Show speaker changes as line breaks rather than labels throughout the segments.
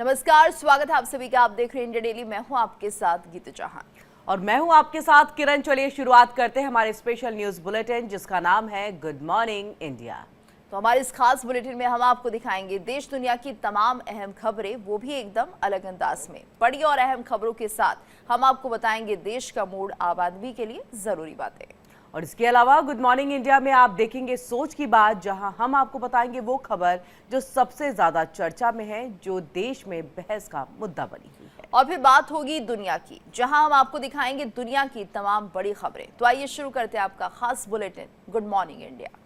नमस्कार, स्वागत है आप सभी का। आप देख रहे हैं इंडिया डेली। मैं हूं आपके साथ गीता चौहान
और मैं हूं आपके साथ किरण। चलिए शुरुआत करते हैं हमारे स्पेशल न्यूज बुलेटिन जिसका नाम है गुड मॉर्निंग इंडिया।
तो हमारे इस खास बुलेटिन में हम आपको दिखाएंगे देश दुनिया की तमाम अहम खबरें, वो भी एकदम अलग अंदाज में। बड़ी और अहम खबरों के साथ हम आपको बताएंगे देश का मूड, आम आदमी के लिए जरूरी बातें।
और इसके अलावा गुड मॉर्निंग इंडिया में आप देखेंगे सोच की बात, जहां हम आपको बताएंगे वो खबर जो सबसे ज्यादा चर्चा में है, जो देश में बहस का मुद्दा बनी हुई है।
और फिर बात होगी दुनिया की, जहां हम आपको दिखाएंगे दुनिया की तमाम बड़ी खबरें। तो आइए शुरू करते हैं आपका खास बुलेटिन गुड मॉर्निंग इंडिया।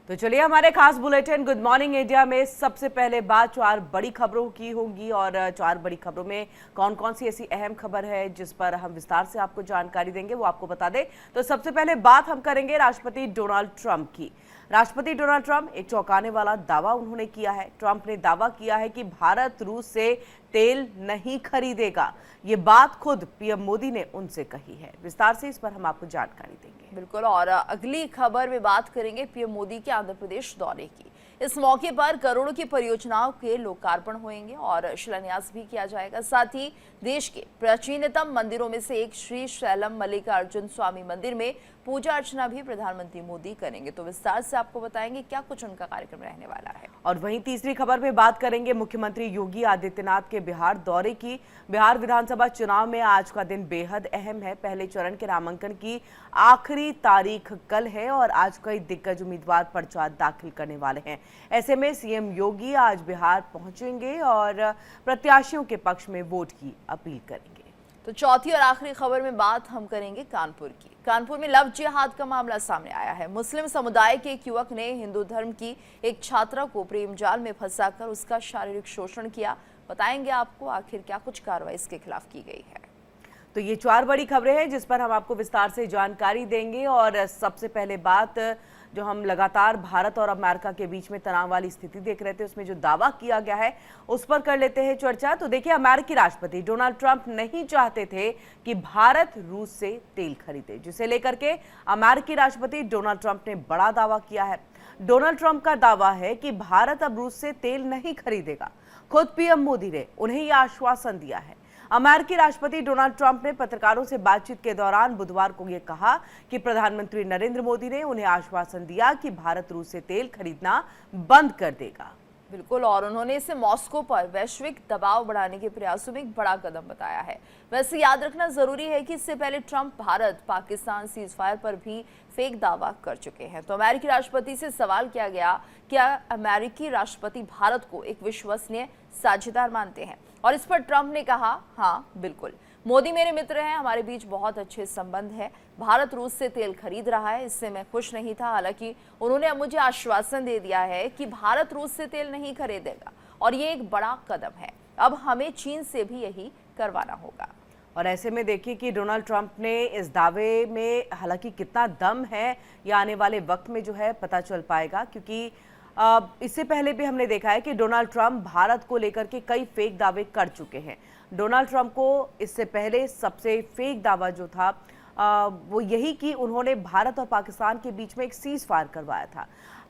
तो चलिए हमारे खास बुलेटिन गुड मॉर्निंग इंडिया में सबसे पहले बात 4 बड़ी खबरों की होगी। और 4 बड़ी खबरों में कौन कौन सी ऐसी अहम खबर है जिस पर हम विस्तार से आपको जानकारी देंगे, वो आपको बता दें। तो सबसे पहले बात हम करेंगे राष्ट्रपति डोनाल्ड ट्रंप की। राष्ट्रपति डोनाल्ड ट्रंप, एक चौंकाने वाला दावा उन्होंने किया है। ट्रंप ने दावा किया है कि भारत रूस से तेल नहीं खरीदेगा। ये बात खुद पीएम मोदी ने उनसे कही है। विस्तार से इस पर हम आपको जानकारी देंगे।
बिल्कुल। और अगली खबर में बात करेंगे पीएम मोदी के आंध्र प्रदेश दौरे की। इस मौके पर करोड़ों की परियोजनाओं के लोकार्पण होंगे और शिलान्यास भी किया जाएगा। साथ ही देश के प्राचीनतम मंदिरों में से एक श्री शैलम मल्लिकार्जुन स्वामी मंदिर में पूजा अर्चना भी प्रधानमंत्री मोदी करेंगे। तो विस्तार से आपको बताएंगे क्या कुछ उनका कार्यक्रम रहने वाला है।
और वहीं तीसरी खबर में बात करेंगे मुख्यमंत्री योगी आदित्यनाथ के बिहार दौरे की। बिहार विधानसभा चुनाव में आज का दिन बेहद अहम है। पहले चरण के नामांकन की आखिरी तारीख कल है और आज कई दिग्गज उम्मीदवार पर्चा दाखिल करने वाले हैं। ऐसे में सीएम योगी आज बिहार पहुंचेंगे और प्रत्याशियों के पक्ष में वोट की अपील करेंगे।
तो चौथी और आखिरी खबर में बात हम करेंगे कानपुर की। कानपुर में लव जिहाद का मामला सामने आया है। मुस्लिम समुदाय के एक युवक ने हिंदू धर्म की एक छात्रा को प्रेम जाल में फंसाकर उसका शारीरिक शोषण किया। बताएंगे आपको आखिर क्या कुछ कार्रवाई इसके खिलाफ की गई है।
तो ये 4 बड़ी खबरें हैं जिस पर हम आपको विस्तार से जानकारी देंगे। और सबसे पहले बात जो हम लगातार भारत और अमेरिका के बीच में तनाव वाली स्थिति देख रहे थे, उसमें जो दावा किया गया है उस पर कर लेते हैं चर्चा। तो देखिए, अमेरिकी राष्ट्रपति डोनाल्ड ट्रंप नहीं चाहते थे कि भारत रूस से तेल खरीदे, जिसे लेकर के अमेरिकी राष्ट्रपति डोनाल्ड ट्रंप ने बड़ा दावा किया है। डोनाल्ड ट्रंप का दावा है कि भारत अब रूस से तेल नहीं खरीदेगा। खुद पीएम मोदी ने उन्हें यह आश्वासन दिया है। अमेरिकी राष्ट्रपति डोनाल्ड ट्रंप ने पत्रकारों से बातचीत के दौरान बुधवार को यह कहा कि प्रधानमंत्री नरेंद्र मोदी ने उन्हें आश्वासन दिया कि भारत रूस से तेल खरीदना बंद कर देगा।
बिल्कुल। और उन्होंने इसे मॉस्को पर वैश्विक दबाव बढ़ाने के प्रयासों में एक बड़ा कदम बताया है। वैसे याद रखना जरूरी है कि इससे पहले ट्रंप भारत पाकिस्तान सीजफायर पर भी फेक दावा कर चुके हैं। तो अमेरिकी राष्ट्रपति से सवाल किया गया, क्या अमेरिकी राष्ट्रपति भारत को एक विश्वसनीय साझेदार मानते हैं? और इस पर ट्रंप ने कहा, हाँ बिल्कुल, मोदी मेरे मित्र हैं, हमारे बीच बहुत अच्छे संबंध है। भारत रूस से तेल खरीद रहा है, इससे मैं खुश नहीं था। हालांकि उन्होंने अब मुझे आश्वासन दे दिया है कि भारत रूस से तेल नहीं खरीदेगा और ये एक बड़ा कदम है। अब हमें चीन से भी यही करवाना होगा।
और ऐसे में देखिए कि डोनाल्ड ट्रंप ने इस दावे में हालांकि कितना दम है, यह आने वाले वक्त में जो है पता चल पाएगा, क्योंकि इससे पहले भी हमने देखा है कि डोनाल्ड ट्रंप भारत को लेकर के कई फेक दावे कर चुके हैं। डोनाल्ड ट्रंप को इससे पहले सबसे फेक दावा जो था वो यही कि उन्होंने भारत और पाकिस्तान के बीच में एक सीज फायर करवाया था,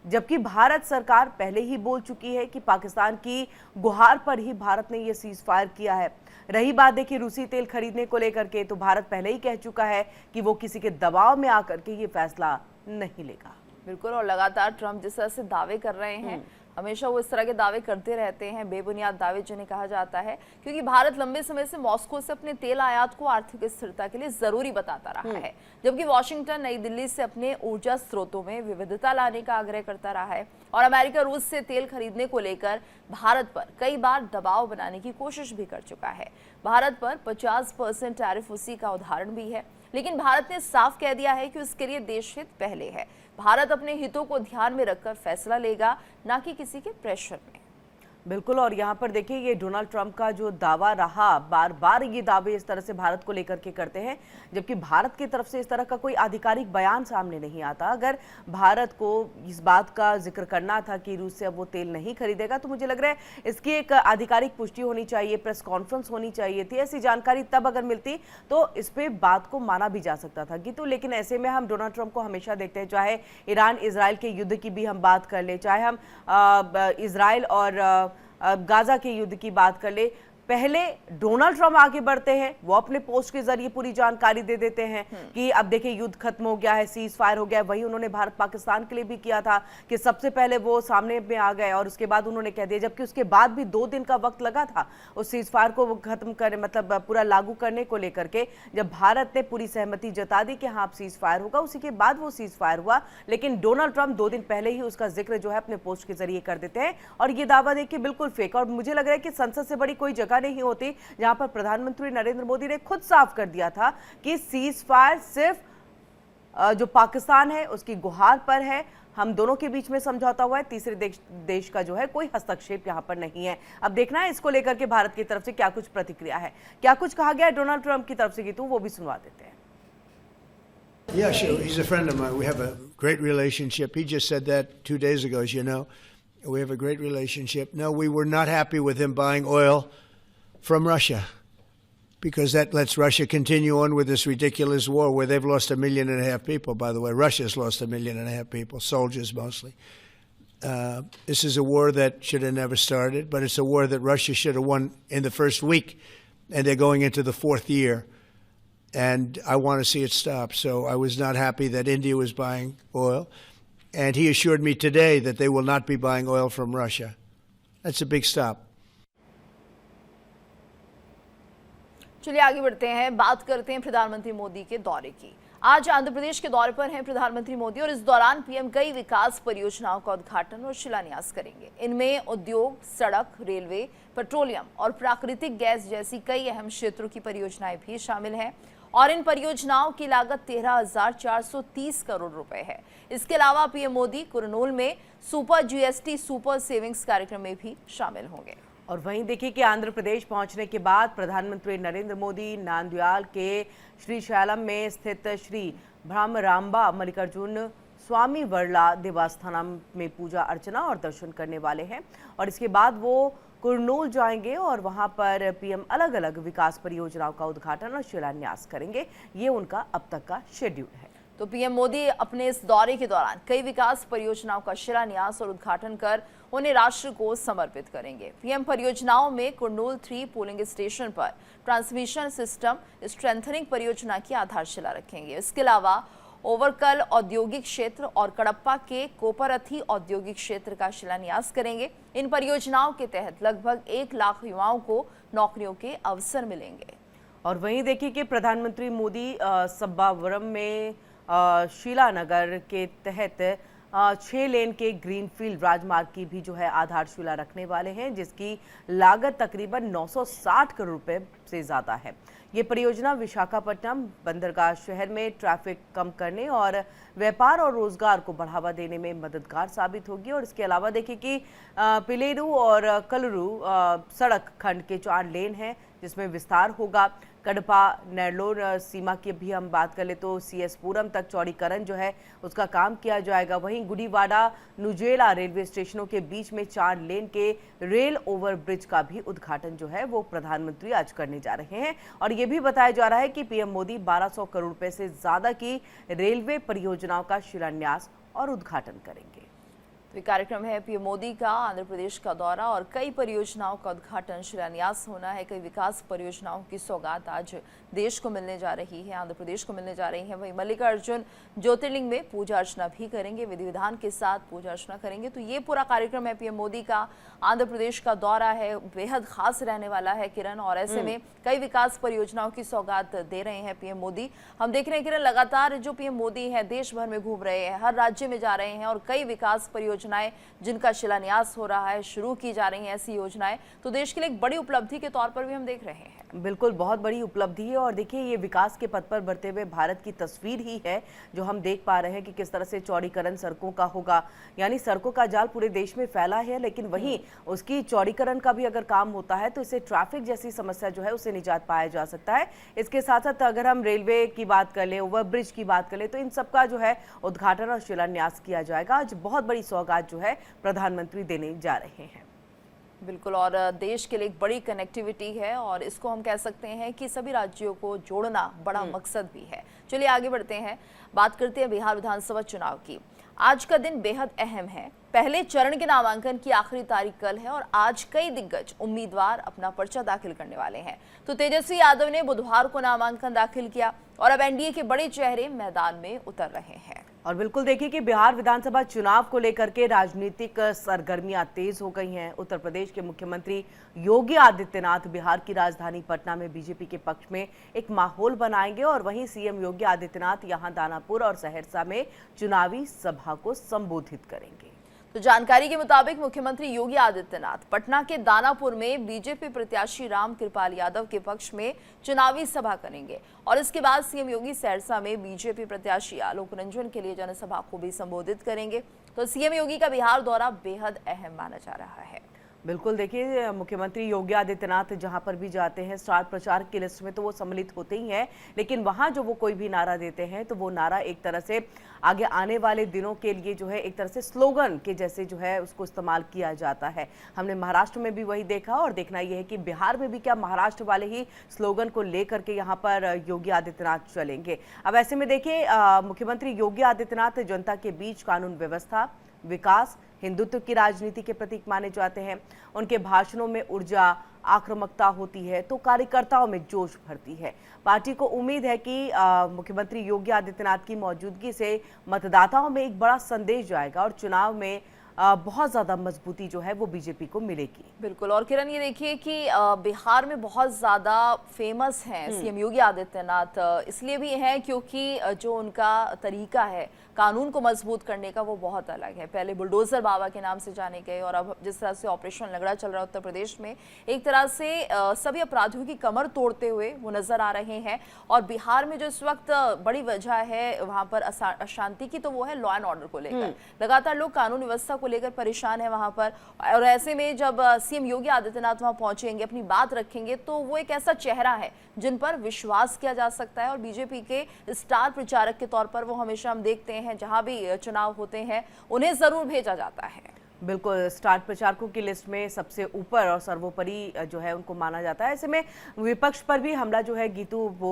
जबकि भारत सरकार पहले ही बोल चुकी है कि पाकिस्तान की गुहार पर ही भारत ने ये सीज फायर किया है। रही बात देखिए रूसी तेल खरीदने को लेकर के, तो भारत पहले ही कह चुका है कि वो किसी के दबाव में आकर के ये फैसला नहीं लेगा।
बिल्कुल। और लगातार ट्रंप जिस तरह से दावे कर रहे हैं, हमेशा वो इस तरह के दावे करते रहते हैं, बेबुनियाद दावे जिन्हें कहा जाता है, क्योंकि भारत लंबे समय से मॉस्को से अपने तेल आयात को आर्थिक स्थिरता के लिए जरूरी बताता रहा है, जबकि वॉशिंगटन नई दिल्ली से अपने ऊर्जा स्रोतों में विविधता लाने का आग्रह करता रहा है। और अमेरिका रूस से तेल खरीदने को लेकर भारत पर कई बार दबाव बनाने की कोशिश भी कर चुका है। भारत पर 50% टैरिफ उसी का उदाहरण भी है, लेकिन भारत ने साफ कह दिया है कि उसके लिए देश हित पहले है। भारत अपने हितों को ध्यान में रखकर फैसला लेगा, ना कि किसी के प्रेशर में।
बिल्कुल। और यहाँ पर देखिए ये डोनाल्ड ट्रंप का जो दावा रहा, बार बार ये दावे इस तरह से भारत को लेकर के करते हैं, जबकि भारत की तरफ से इस तरह का कोई आधिकारिक बयान सामने नहीं आता। अगर भारत को इस बात का जिक्र करना था कि रूस से अब वो तेल नहीं खरीदेगा, तो मुझे लग रहा है इसकी एक आधिकारिक पुष्टि होनी चाहिए, प्रेस कॉन्फ्रेंस होनी चाहिए थी। ऐसी जानकारी तब अगर मिलती तो इस पे बात को माना भी जा सकता था गीतू। लेकिन ऐसे में हम डोनाल्ड ट्रंप को हमेशा देखते हैं, चाहे ईरान इजराइल के युद्ध की भी हम बात कर ले, चाहे हम इजराइल और गाजा के युद्ध की बात कर ले, पहले डोनाल्ड ट्रंप आगे बढ़ते हैं, वो अपने पोस्ट के जरिए पूरी जानकारी दे देते हैं कि अब देखिए युद्ध खत्म हो गया है, सीज फायर हो गया है। वही उन्होंने भारत पाकिस्तान के लिए भी किया था कि सबसे पहले वो सामने में आ गए और उसके बाद उन्होंने कह दिया, जबकि उसके बाद भी 2 दिन का वक्त लगा था उस सीज फायर को खत्म करने, मतलब पूरा लागू करने को लेकर के। जब भारत ने पूरी सहमति जता दी कि हाँ सीज फायर होगा, उसी के बाद वो सीज फायर हुआ। लेकिन डोनाल्ड ट्रंप 2 दिन पहले ही उसका जिक्र जो है अपने पोस्ट के जरिए कर देते हैं और ये दावा देखिए बिल्कुल फेक। और मुझे लग रहा है कि संसद से बड़ी कोई जगह नहीं होती जहां पर प्रधानमंत्री नरेंद्र मोदी ने खुद साफ कर दिया था कि सीज फायर सिर्फ जो पाकिस्तान है उसकी गुहार पर है, हम दोनों के बीच में समझौता हुआ है, तीसरे देश का जो है कोई हस्तक्षेप यहां पर नहीं है। अब देखना है इसको लेकर के भारत की तरफ से क्या कुछ प्रतिक्रिया है, क्या कुछ कहा गया है डोनाल्ड ट्रंप की तरफ से, गीतू वो भी सुनवा देते हैं।
Yeah, sure. He's a friend of mine. We have a great relationship. He just said that 2 days ago, as you know. We have a great relationship. No, we were not happy with him buying oil from Russia because that lets Russia continue on with this ridiculous war where they've lost 1.5 million people, by the way. Russia's lost 1.5 million people, soldiers mostly. This is a war that should have never started, but it's a war that Russia should have won in the first week, and they're going into the 4th year. And I want to see it stop. So I was not happy that India was buying oil. And he assured me today that they will not be buying oil from Russia. That's a big stop.
चलिए आगे बढ़ते हैं, बात करते हैं प्रधानमंत्री मोदी के दौरे की। आज आंध्र प्रदेश के दौरे पर हैं प्रधानमंत्री मोदी और इस दौरान पीएम कई विकास परियोजनाओं का उद्घाटन और शिलान्यास करेंगे। इनमें उद्योग, सड़क, रेलवे, पेट्रोलियम और प्राकृतिक गैस जैसी कई अहम क्षेत्रों की परियोजनाएं भी शामिल हैं और इन परियोजनाओं की लागत 13,430 करोड़ रुपए है। इसके अलावा पीएम मोदी कुरनूल में सुपर जीएसटी सुपर सेविंग्स कार्यक्रम में भी शामिल होंगे।
और वहीं देखिए कि आंध्र प्रदेश पहुंचने के बाद प्रधानमंत्री नरेंद्र मोदी नांदयाल के श्री शैलम में स्थित श्री भ्रमरांबा मल्लिकार्जुन स्वामी वर्ला देवस्थानम में पूजा अर्चना और दर्शन करने वाले हैं और इसके बाद वो कुरनूल जाएंगे और वहां पर पीएम अलग अलग विकास परियोजनाओं का उद्घाटन और शिलान्यास करेंगे। ये उनका अब तक का शेड्यूल है।
तो पीएम मोदी अपने इस दौरे के दौरान कई विकास परियोजनाओं का शिलान्यास और उद्घाटन कर उन्हें राष्ट्र को समर्पित करेंगे। पीएम परियोजनाओं में कुरनूल 3 पोलिंग स्टेशन पर ट्रांसमिशन सिस्टम स्ट्रेंथनिंग परियोजना की आधारशिला रखेंगे। इसके अलावा ओवरकल औद्योगिक क्षेत्र और कडप्पा के कोपरथी औद्योगिक क्षेत्र का शिलान्यास करेंगे। इन परियोजनाओं के तहत लगभग 1 लाख युवाओं को नौकरियों के अवसर मिलेंगे।
और वहीं देखिए कि प्रधानमंत्री मोदी सब्बावरम में शीलानगर के तहत 6 लेन के ग्रीनफील्ड राजमार्ग की भी जो है आधारशिला रखने वाले हैं, जिसकी लागत तकरीबन 960 करोड़ रुपए से ज़्यादा है। ये परियोजना विशाखापट्टनम बंदरगाह शहर में ट्रैफिक कम करने और व्यापार और रोजगार को बढ़ावा देने में मददगार साबित होगी। और इसके अलावा देखिए कि पिलेरू और कलरू सड़क खंड के 4 लेन हैं जिसमें विस्तार होगा। कडपा नेरलोर सीमा की भी हम बात कर ले तो सीएस पुरम तक चौड़ीकरण जो है उसका काम किया जाएगा। वहीं गुडीवाड़ा नुजेला रेलवे स्टेशनों के बीच में 4 लेन के रेल ओवर ब्रिज का भी उद्घाटन जो है वो प्रधानमंत्री आज करने जा रहे हैं। और ये भी बताया जा रहा है कि पीएम मोदी 1200 करोड़ रुपए से ज्यादा की रेलवे परियोजनाओं का शिलान्यास और उद्घाटन करेंगे।
तो ये कार्यक्रम है पीएम मोदी का आंध्र प्रदेश का दौरा और कई परियोजनाओं का उद्घाटन शिलान्यास होना है। कई विकास परियोजनाओं की सौगात आज देश को मिलने जा रही है, आंध्र प्रदेश को मिलने जा रही है। वहीं मल्लिकार्जुन ज्योतिर्लिंग में पूजा अर्चना भी करेंगे, विधि विधान के साथ पूजा अर्चना करेंगे। तो ये पूरा कार्यक्रम है पीएम मोदी का आंध्र प्रदेश का दौरा है, बेहद खास रहने वाला है किरण। और ऐसे में कई विकास परियोजनाओं की सौगात दे रहे हैं पीएम मोदी। हम देख रहे हैं किरण, लगातार जो पीएम मोदी है देश भर में घूम रहे हैं, हर राज्य में जा रहे हैं और कई विकास परियोजनाएं जिनका शिलान्यास हो रहा है, शुरू की जा रही हैं ऐसी योजनाएं, तो देश के लिए एक बड़ी उपलब्धि के तौर पर भी हम देख रहे हैं।
बिल्कुल बहुत बड़ी उपलब्धि है और देखिए ये विकास के पथ पर बढ़ते हुए भारत की तस्वीर ही है जो हम देख पा रहे हैं कि किस तरह से चौड़ीकरण सड़कों का होगा। यानी सड़कों का जाल पूरे देश में फैला है, लेकिन वहीं उसकी चौड़ीकरण का भी अगर काम होता है तो इससे ट्रैफिक जैसी समस्या जो है उससे निजात पाया जा सकता है। इसके साथ साथ अगर हम रेलवे की बात कर ले, ओवर ब्रिज की बात कर ले, तो इन सबका जो है उद्घाटन और शिलान्यास किया जाएगा। आज बहुत बड़ी सौगात जो है प्रधानमंत्री देने जा रहे हैं।
बिल्कुल, और देश के लिए एक बड़ी कनेक्टिविटी है और इसको हम कह सकते हैं कि सभी राज्यों को जोड़ना बड़ा मकसद भी है। चलिए आगे बढ़ते हैं, बात करते हैं बिहार विधानसभा चुनाव की। आज का दिन बेहद अहम है। पहले चरण के नामांकन की आखिरी तारीख कल है और आज कई दिग्गज उम्मीदवार अपना पर्चा दाखिल करने वाले हैं। तो तेजस्वी यादव ने बुधवार को नामांकन दाखिल किया और अब एनडीए के बड़े चेहरे मैदान में उतर रहे हैं।
और बिल्कुल देखिए कि बिहार विधानसभा चुनाव को लेकर के राजनीतिक सरगर्मियां तेज हो गई हैं। उत्तर प्रदेश के मुख्यमंत्री योगी आदित्यनाथ बिहार की राजधानी पटना में बीजेपी के पक्ष में एक माहौल बनाएंगे और वहीं सीएम योगी आदित्यनाथ यहां दानापुर और सहरसा में चुनावी सभा को संबोधित करेंगे।
तो जानकारी के मुताबिक मुख्यमंत्री योगी आदित्यनाथ पटना के दानापुर में बीजेपी प्रत्याशी राम कृपाल यादव के पक्ष में चुनावी सभा करेंगे और इसके बाद सीएम योगी सहरसा में बीजेपी प्रत्याशी आलोक रंजन के लिए जनसभा को भी संबोधित करेंगे। तो सीएम योगी का बिहार दौरा बेहद अहम माना जा रहा है।
बिल्कुल देखिए, मुख्यमंत्री योगी आदित्यनाथ जहां पर भी जाते हैं स्टार प्रचारक की लिस्ट में तो वो सम्मिलित होते ही हैं, लेकिन वहां जो वो कोई भी नारा देते हैं तो वो नारा एक तरह से आगे आने वाले दिनों के लिए जो है एक तरह से स्लोगन के जैसे जो है उसको इस्तेमाल किया जाता है। हमने महाराष्ट्र में भी वही देखा और देखना यह है कि बिहार में भी क्या महाराष्ट्र वाले ही स्लोगन को लेकर के यहाँ पर योगी आदित्यनाथ चलेंगे। अब ऐसे में देखिए, मुख्यमंत्री योगी आदित्यनाथ जनता के बीच कानून व्यवस्था, विकास, हिंदुत्व की राजनीति के प्रतीक माने जाते हैं। उनके भाषणों में ऊर्जा, आक्रामकता होती है तो कार्यकर्ताओं में जोश भरती है। पार्टी को उम्मीद है कि मुख्यमंत्री योगी आदित्यनाथ की मौजूदगी से मतदाताओं में एक बड़ा संदेश जाएगा और चुनाव में बहुत ज्यादा मजबूती जो है वो बीजेपी को मिलेगी।
बिल्कुल। और किरण, ये देखिए कि बिहार में बहुत ज्यादा फेमस हैं सीएम योगी आदित्यनाथ, इसलिए भी हैं क्योंकि जो उनका तरीका है कानून को मजबूत करने का वो बहुत अलग है। पहले बुलडोजर बाबा के नाम से जाने गए और अब जिस तरह से ऑपरेशन लगड़ा चल रहा है उत्तर प्रदेश में, एक तरह से सभी अपराधियों की कमर तोड़ते हुए वो नजर आ रहे हैं। और बिहार में जो इस वक्त बड़ी वजह है वहां पर अशांति की, तो वो है लॉ एंड ऑर्डर को लेकर। लगातार लोग कानून व्यवस्था को लेकर परेशान है वहां पर, और ऐसे में जब सीएम योगी आदित्यनाथ वहां पहुंचेंगे, अपनी बात रखेंगे, तो वो एक ऐसा चेहरा है जिन पर विश्वास किया जा सकता है। और बीजेपी के स्टार प्रचारक के तौर पर वो हमेशा हम देखते हैं जहां भी चुनाव होते हैं उन्हें जरूर भेजा जाता है।
बिल्कुल, स्टार प्रचारकों की लिस्ट में सबसे ऊपर और सर्वोपरि जो है उनको माना जाता है। ऐसे में विपक्ष पर भी हमला जो है गीतू वो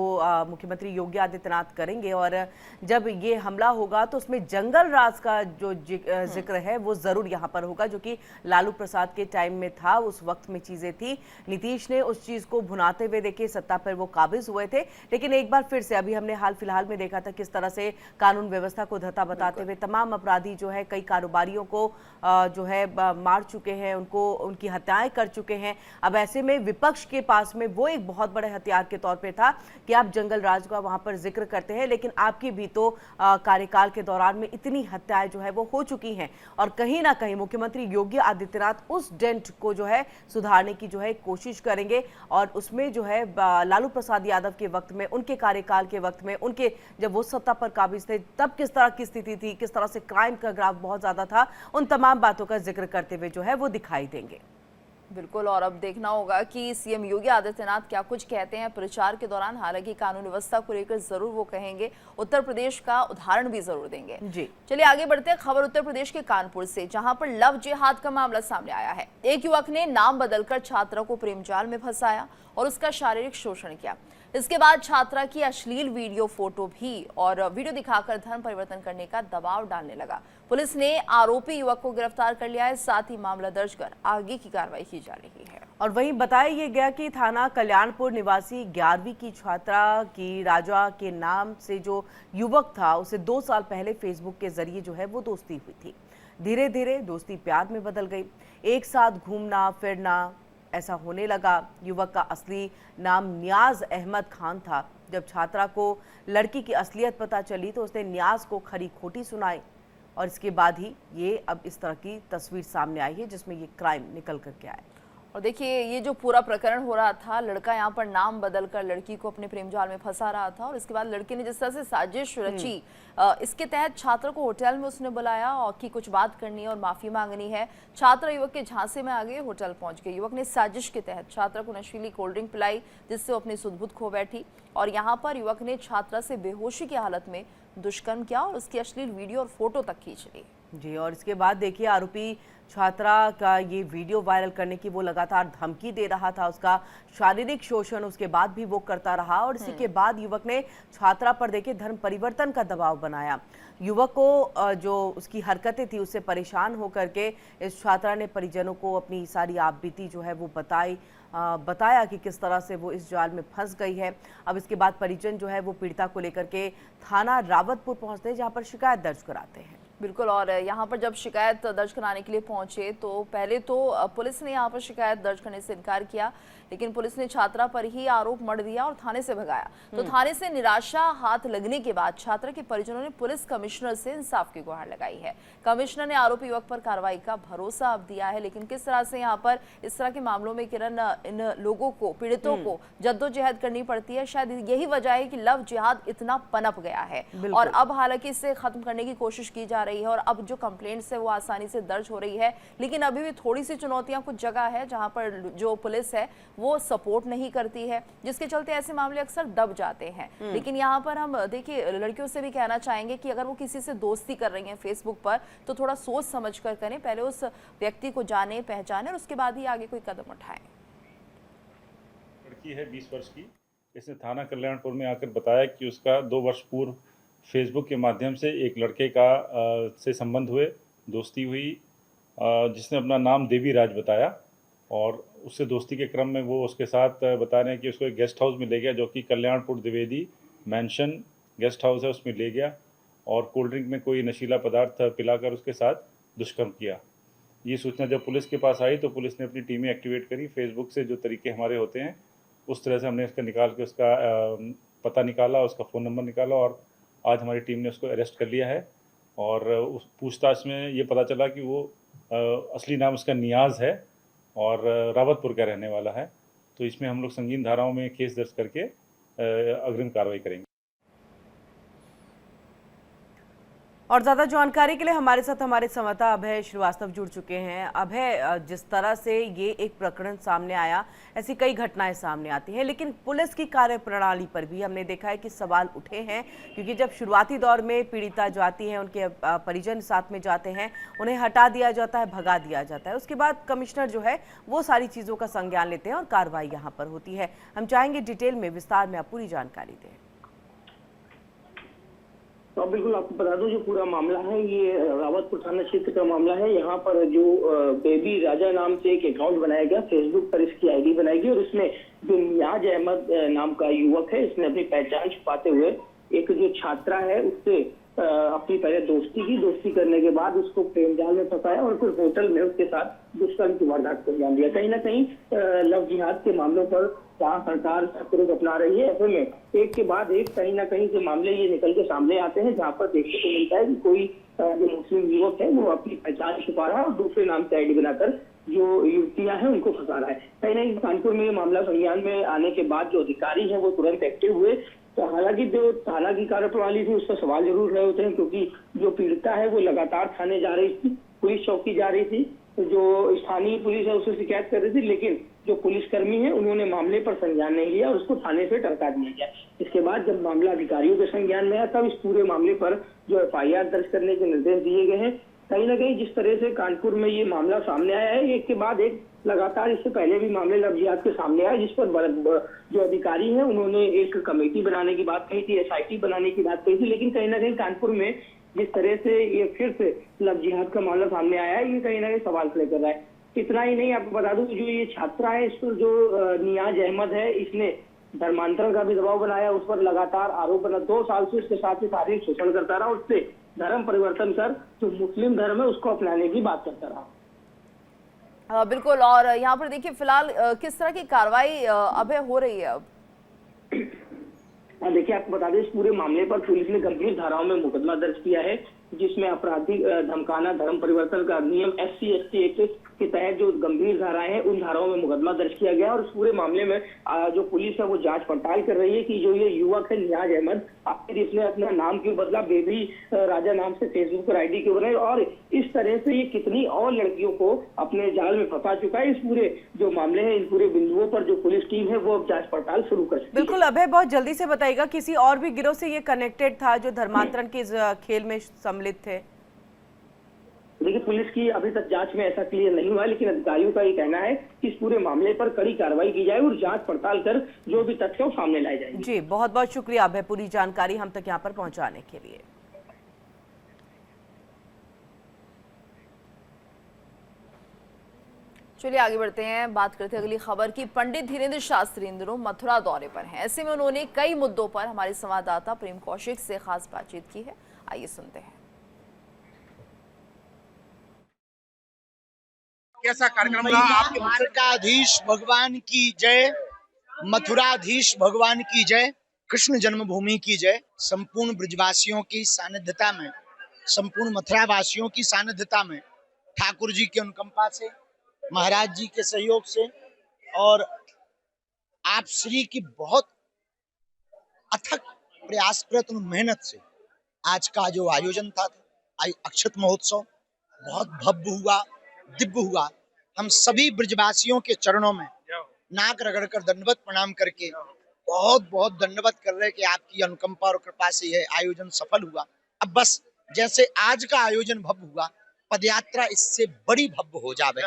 मुख्यमंत्री योगी आदित्यनाथ करेंगे और जब ये हमला होगा तो उसमें जंगल राज का जो जिक्र है वो जरूर यहाँ पर होगा, जो कि लालू प्रसाद के टाइम में था, उस वक्त में चीजें थी। नीतीश ने उस चीज को भुनाते हुए देखे, सत्ता पर वो काबिज हुए थे, लेकिन एक बार फिर से अभी हमने हाल फिलहाल में देखा था किस तरह से कानून व्यवस्था को धत्ता बताते हुए तमाम अपराधी जो है कई कारोबारियों को जो है मार चुके हैं, उनकी हत्याएं कर चुके हैं। अब ऐसे में विपक्ष के पास में वो एक बहुत बड़े हथियार के तौर पे था कि आप जंगल राज का वहां पर जिक्र करते हैं, लेकिन आपकी भी तो कार्यकाल के दौरान में इतनी हत्याएं जो है वो हो चुकी हैं। और कहीं ना कहीं मुख्यमंत्री योगी आदित्यनाथ उस डेंट को जो है सुधारने की जो है कोशिश करेंगे और उसमें जो है लालू प्रसाद यादव के वक्त में, उनके कार्यकाल के वक्त में, उनके जब वो सत्ता पर काबिज थे तब किस तरह की स्थिति थी, किस तरह से क्राइम का ग्राफ बहुत ज्यादा था, उन तमाम बातों का जिक्र करते हुए जो है वो दिखाई देंगे।
बिल्कुल। और अब देखना होगा कि सीएम योगी आदित्यनाथ क्या कुछ कहते हैं प्रचार के दौरान। हालांकि कानून व्यवस्था को लेकर जरूर वो कहेंगे, उत्तर प्रदेश का उदाहरण भी जरूर देंगे।
जी
चलिए आगे बढ़ते हैं। खबर उत्तर प्रदेश के कानपुर से, जहां पर लव जिहाद का मामला सामने आया है। एक युवक ने नाम बदलकर छात्रा को प्रेम जाल में फंसाया और उसका शारीरिक शोषण किया। इसके बाद छात्रा की अश्लील वीडियो, फोटो भी और वीडियो दिखाकर धर्म परिवर्तन करने का दबाव डालने लगा। पुलिस ने आरोपी युवक को गिरफ्तार कर लिया है, साथ ही मामला दर्ज कर आगे की कार्रवाई की जा रही है।
और वहीं बताया ये गया कि थाना कल्याणपुर निवासी 11वीं की छात्रा की राजा के नाम से जो युवक था उसे 2 साल पहले फेसबुक के जरिए जो है वो दोस्ती हुई थी। धीरे धीरे दोस्ती प्यार में बदल गई, एक साथ घूमना फिरना ऐसा होने लगा। युवक का असली नाम नियाज अहमद खान था। जब छात्रा को लड़की की असलियत पता चली तो उसने नियाज को खरी खोटी सुनाई और इसके बाद ही ये अब इस तरह की तस्वीर सामने आई है जिसमें ये क्राइम निकल करके आया।
और देखिए ये जो पूरा प्रकरण हो रहा था, लड़का यहाँ पर नाम बदलकर लड़की को अपने प्रेम जाल में फंसा रहा था और इसके बाद लड़की ने जिस तरह से साजिश रची, इसके तहत छात्र को होटल में उसने बुलाया और कि कुछ बात करनी है और माफी मांगनी है। छात्र युवक के झांसे में आ गए, होटल पहुंच गए। युवक ने साजिश के तहत छात्रा को नशीली कोल्ड ड्रिंक पिलाई जिससे वो अपनी सुध-बुध खो बैठी और यहाँ पर युवक ने छात्रा से बेहोशी की हालत में दुष्कर्म किया और उसकी अश्लील वीडियो और फोटो तक खींच ली।
जी, और इसके बाद देखिए आरोपी छात्रा का ये वीडियो वायरल करने की वो लगातार धमकी दे रहा था, उसका शारीरिक शोषण उसके बाद भी वो करता रहा और इसी के बाद युवक ने छात्रा पर देखिए धर्म परिवर्तन का दबाव बनाया। युवक को जो उसकी हरकतें थी उससे परेशान होकर के इस छात्रा ने परिजनों को अपनी सारी आपबीती जो है वो बताया कि किस तरह से वो इस जाल में फंस गई है। अब इसके बाद परिजन जो है वो पीड़िता को लेकर के थाना रावतपुर पहुंचते हैं, जहां पर शिकायत दर्ज कराते हैं।
बिल्कुल, और यहाँ पर जब शिकायत दर्ज कराने के लिए पहुंचे तो पहले तो पुलिस ने यहाँ पर शिकायत दर्ज करने से इनकार किया, लेकिन पुलिस ने छात्रा पर ही आरोप मढ़ दिया और थाने से भगाया। तो थाने से निराशा हाथ लगने के बाद छात्रा के परिजनों ने पुलिस कमिश्नर से इंसाफ की गुहार लगाई है। कमिश्नर ने आरोपी युवक पर कार्रवाई का भरोसा अब दिया है, लेकिन किस तरह से यहाँ पर इस तरह के मामलों में किरण इन लोगों को, पीड़ितों को जद्दोजहद करनी पड़ती है, शायद यही वजह है कि लव जिहाद इतना पनप गया है। और अब हालांकि इसे खत्म करने की कोशिश की जा रही है और अब जो कंप्लेंट्स है वो आसानी से दर्ज हो रही है, लेकिन अभी भी थोड़ी सी चुनौतियां कुछ जगह है जहां पर जो पुलिस है वो सपोर्ट नहीं करती है, जिसके चलते ऐसे मामले अक्सर दब जाते हैं। लेकिन यहाँ पर हम देखिए लड़कियों से भी कहना चाहेंगे कि अगर वो किसी से दोस्ती कर रही हैं फेसबुक पर तो थोड़ा सोच समझ कर करें, पहले उस व्यक्ति को जाने पहचाने और उसके बाद ही आगे कोई कदम उठाएं।
लड़की है 20 वर्ष की, इसने थाना कल्याणपुर में आकर बताया कि उसका 2 वर्ष पूर्व फेसबुक के माध्यम से एक लड़के का से संबंध हुए, दोस्ती हुई, जिसने अपना नाम देवी राज बताया और उससे दोस्ती के क्रम में वो उसके साथ बता रहे हैं कि उसको एक गेस्ट हाउस में ले गया जो कि Kalyanpur Dwivedi mention guest house है, उसमें ले गया और कोल्ड ड्रिंक में कोई नशीला पदार्थ पिलाकर उसके साथ दुष्कर्म किया। ये सूचना जब पुलिस के पास आई तो पुलिस ने अपनी टीमें एक्टिवेट करी। फेसबुक से जो तरीके हमारे होते हैं उस तरह से हमने इसका निकाल के उसका पता निकाला, उसका फ़ोन नंबर निकाला और आज हमारी टीम ने उसको अरेस्ट कर लिया है। और उस पूछताछ में ये पता चला कि वो असली नाम उसका नियाज़ है और रावतपुर का रहने वाला है। तो इसमें हम लोग संगीन धाराओं में केस दर्ज करके अग्रिम कार्रवाई करेंगे।
और ज़्यादा जानकारी के लिए हमारे साथ हमारे संवाददाता अभय श्रीवास्तव जुड़ चुके हैं। अभय, जिस तरह से ये एक प्रकरण सामने आया, ऐसी कई घटनाएं सामने आती हैं, लेकिन पुलिस की कार्यप्रणाली पर भी हमने देखा है कि सवाल उठे हैं, क्योंकि जब शुरुआती दौर में पीड़िता जाती है, उनके परिजन साथ में जाते हैं, उन्हें हटा दिया जाता है, भगा दिया जाता है। उसके बाद कमिश्नर जो है वो सारी चीज़ों का संज्ञान लेते हैं और कार्रवाई यहाँ पर होती है। हम चाहेंगे डिटेल में, विस्तार में आप पूरी जानकारी दें।
तो बिल्कुल आपको बता दूं, जो पूरा मामला है ये रावतपुर थाना क्षेत्र का मामला है। यहाँ पर जो बेबी राजा नाम से एक अकाउंट बनाया गया, फेसबुक पर इसकी आईडी बनाई गई और इसमें जो नियाज अहमद नाम का युवक है, इसने अपनी पहचान छुपाते हुए एक जो छात्रा है उससे अपनी पहले दोस्ती करने के बाद उसको प्रेम जाल में फंसाया और फिर होटल में उसके साथ दुष्कर्म की वारदात को अंजाम दिया। कहीं ना कहीं लव जिहाद के मामलों पर जहाँ सरकार सख्त अपना रही है, ऐसे में एक के बाद एक कहीं ना कहीं से मामले ये निकल के सामने आते हैं, जहाँ पर देखने को मिलता है कि कोई जो मुस्लिम युवक है वो अपनी पहचान छुपा रहा है और दूसरे नाम से आईडी बनाकर जो युवतियां हैं उनको फंसा रहा है। कहीं ना कहीं कानपुर में ये मामला संज्ञान में आने के बाद जो अधिकारी है वो तुरंत एक्टिव हुए। तो हालांकि जो थाना की कार्यप्रणाली थी उसका सवाल जरूर रहे होते हैं, क्योंकि जो पीड़िता है वो लगातार थाने जा रही थी, पुलिस चौकी जा रही थी, तो जो स्थानीय पुलिस है उससे शिकायत कर रही थी, लेकिन जो पुलिसकर्मी है उन्होंने मामले पर संज्ञान नहीं लिया और उसको थाने से टरका दिया गया। इसके बाद जब मामला अधिकारियों के संज्ञान में आया तब इस पूरे मामले पर जो FIR दर्ज करने के निर्देश दिए गए हैं। कहीं ना कहीं जिस तरह से कानपुर में ये मामला सामने आया है, एक के बाद एक लगातार इससे पहले भी मामले लव जिहाद के सामने आए, जिस पर जो अधिकारी हैं उन्होंने एक कमेटी बनाने की बात कही थी, SIT बनाने की बात कही थी, लेकिन कहीं ना कहीं कानपुर में जिस तरह से ये फिर से लव जिहाद का मामला सामने आया है, ये कहीं ना कहीं सवाल खड़े कर रहा है। इतना ही नहीं, आपको बता दूं जो ये छात्रा है, इस पर जो नियाज अहमद है, इसने धर्मांतरण का भी दबाव बनाया, उस पर लगातार आरोप बना। 2 साल से उसके साथ शारीरिक शोषण करता रहा, उससे धर्म परिवर्तन कर जो मुस्लिम धर्म है उसको अपनाने की बात करता रहा।
बिल्कुल, और यहाँ पर देखिए फिलहाल किस तरह की कार्रवाई अभय हो रही है अब?
देखिए आपको बता दें, इस पूरे मामले पर पुलिस ने गंभीर धाराओं में मुकदमा दर्ज किया है, जिसमें आपराधिक धमकाना, धर्म परिवर्तन का अधिनियम, SC/ST एक्ट के तहत जो गंभीर धाराएं हैं उन धाराओं में मुकदमा दर्ज किया गया और इस पूरे मामले में जो पुलिस है वो जांच पड़ताल कर रही है कि जो ये युवक है नियाज अहमद, आखिर इसने अपना नाम क्यों बदला, बेबी राजा नाम से फेसबुक पर आईडी क्यों बनाई और इस तरह से ये कितनी और लड़कियों को अपने जाल में फंसा चुका है। इस पूरे जो मामले हैं, इन पूरे बिंदुओं पर जो पुलिस टीम है वो अब जांच पड़ताल शुरू कर सकती है।
बिल्कुल अभय, बहुत जल्दी से बताइएगा, किसी और भी गिरोह से ये कनेक्टेड था जो धर्मांतरण के खेल में सम्मिलित थे?
देखिए, पुलिस की अभी तक जांच में ऐसा क्लियर नहीं हुआ है, लेकिन अधिकारियों का ये कहना है कि इस पूरे मामले पर कड़ी कार्रवाई की जाए और जांच पड़ताल कर जो भी तथ्य है वो सामने लाए जाएंगे।
जी, बहुत बहुत शुक्रिया अभय, पूरी जानकारी हम तक यहाँ पर पहुंचाने के लिए।
चलिए आगे बढ़ते हैं, बात करते हैं अगली खबर की। पंडित धीरेन्द्र शास्त्री इन दिनों मथुरा दौरे पर हैं। ऐसे में उन्होंने कई मुद्दों पर हमारे संवाददाता प्रेम कौशिक से खास बातचीत की है। आइए सुनते हैं।
कैसा कार्यक्रम रहा आपके?
द्वारकाधीश भगवान की जय, मथुराधीश भगवान की जय, कृष्ण जन्मभूमि की जय। संपूर्ण ब्रजवासियों की सानिध्यता में, संपूर्ण मथुरावासियों की सानिध्यता में, ठाकुर जी के अनुकंपा से, महाराज जी के सहयोग से और आप श्री की बहुत अथक प्रयास, प्रयत्न, मेहनत से आज का जो आयोजन था अक्षत महोत्सव बहुत भव्य हुआ, दिव्य हुआ। हम सभी ब्रजवासियों के चरणों में नाक रगड़कर दंडवत प्रणाम करके बहुत बहुत दंडवत कर रहे कि आपकी अनुकंपा और कृपा से यह आयोजन सफल हुआ। अब बस जैसे आज का आयोजन भव्य हुआ, पदयात्रा इससे बड़ी भव्य हो जावे।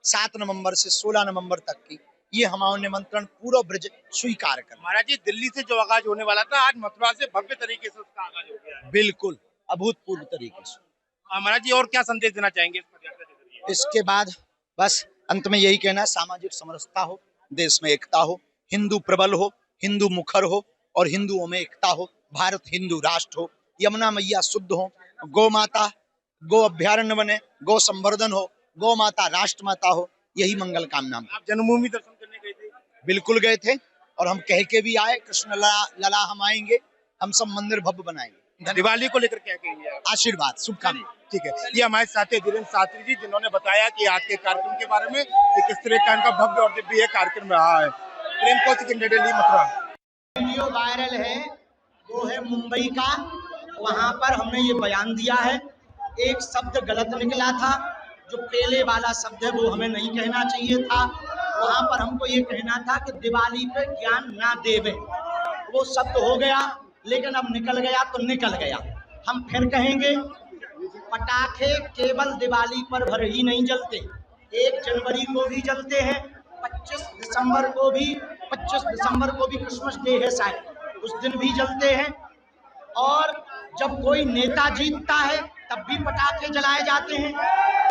7 नवंबर से 16 नवंबर तक की ये हमारा निमंत्रण पूरा ब्रज स्वीकार कर।
महाराज जी, दिल्ली से जो आगाज होने वाला था, आज मथुरा से भव्य तरीके से उसका आगाज हो गया है।
बिल्कुल अभूतपूर्व तरीके से।
महाराज जी, और क्या संदेश देना चाहेंगे इस पदयात्रा के जरिए?
इसके बाद बस अंत में यही कहना, सामाजिक समरसता हो, देश में एकता हो, हिंदू प्रबल हो, हिंदू मुखर हो और हिंदुओं में एकता हो, भारत हिंदू राष्ट्र हो, यमुना मैया शुद्ध हो, गौ माता गो अभ्यारण्य बने, गौ संवर्धन हो, गौ माता राष्ट्र माता हो, यही मंगल कामना।
आप जन्मभूमि दर्शन करने गए थे?
बिल्कुल गए थे और हम कह के भी आए, कृष्ण लला हम आएंगे, हम सब मंदिर भव्य बनाएंगे।
दिवाली को लेकर क्या कहेंगे आप?
आशीर्वाद, शुभकामनाएं।
ठीक है, ये हमारे साथी धीरेन्द्र शास्त्री जी, जिन्होंने बताया कि आज के कार्यक्रम के बारे में कि किस तरह का इनका भव्य और दिव्य ये कार्यक्रम रहा है। Prem Kaushik, India Daily, Mathura.
Video viral है, वो है मुंबई का। वहां पर हमने ये बयान दिया है, एक शब्द गलत निकला था, जो पेले वाला शब्द है वो हमें नहीं कहना चाहिए था। वहां पर हमको ये कहना था कि दिवाली पे ज्ञान ना देवे, वो शब्द हो गया, लेकिन अब निकल गया तो निकल गया। हम फिर कहेंगे, पटाखे केवल दिवाली पर भर ही नहीं जलते, 1 जनवरी को भी जलते हैं, 25 दिसंबर को भी क्रिसमस डे है शायद, उस दिन भी जलते हैं। और जब कोई नेता जीतता है तब भी पटाखे जलाए जाते हैं,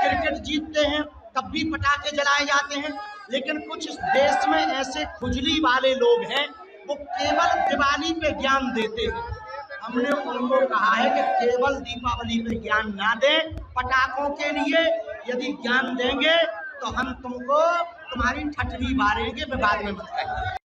क्रिकेट जीतते हैं तब भी पटाखे जलाए जाते हैं। लेकिन कुछ इस देश में ऐसे खुजली वाले लोग हैं, वो केवल दिवाली पे ज्ञान देते हैं। हमने उनको कहा है कि केवल दीपावली पे ज्ञान ना दें, पटाखों के लिए यदि ज्ञान देंगे तो हम तुमको तुम्हारी ठठरी मारेंगे, विवाद में मत करिए।